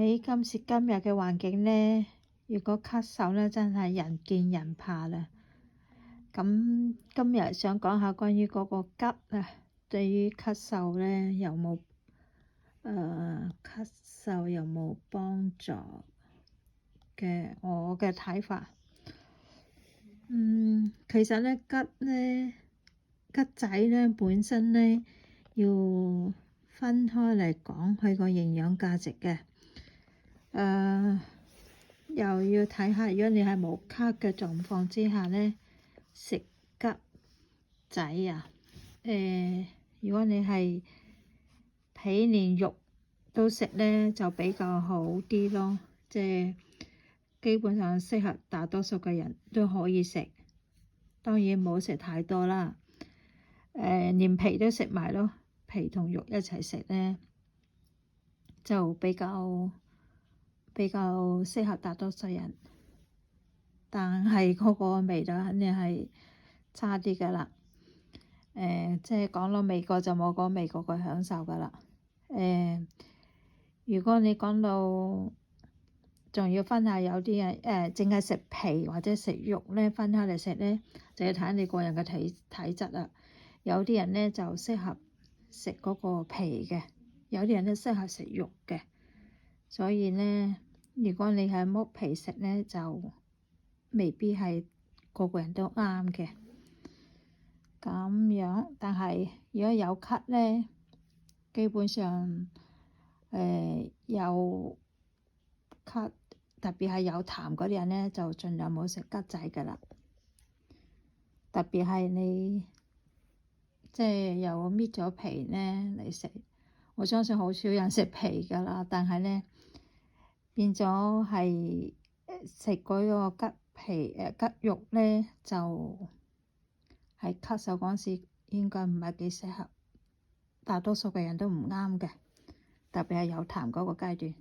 喺今時今日嘅環境呢，如果咳嗽呢，真係人見人怕啦。咁今日想講下關於嗰個桔啊，對於咳嗽呢，有冇咳嗽有冇幫助嘅？我嘅睇法，其實呢桔仔呢本身呢要分開嚟講佢個營養價值嘅。又要睇下，如果你係冇咳嘅狀況之下呢，食桔仔啊，如果你係皮連肉都食呢，就比較好啲咯。即係基本上適合大多數嘅人都可以食，當然唔好食太多啦。連皮都食埋咯，皮同肉一齊食呢，就比較適合大多數人，但係嗰個味道肯定係差啲㗎喇。即係講到味覺就冇講味覺嘅享受㗎喇。如果你講到仲要分下，有啲人淨係食皮或者食肉呢，分開嚟食呢，就要睇你個人嘅體質啦。有啲人呢就適合食嗰個皮嘅，有啲人呢適合食肉嘅，所以呢，如果你係剝皮食呢，就未必係個個人都啱嘅。咁樣，但係如果有咳呢，基本上有咳，特別係有痰嗰啲人呢，就盡量唔好食桔仔㗎喇。特別係你即係又搣咗皮呢嚟食，我相信好少人食皮㗎喇，但係呢，變咗係食嗰個桔皮桔肉呢，就係咳嗽嗰時應該唔係幾適合，大多數嘅人都唔啱嘅，特別係有痰嗰個階段。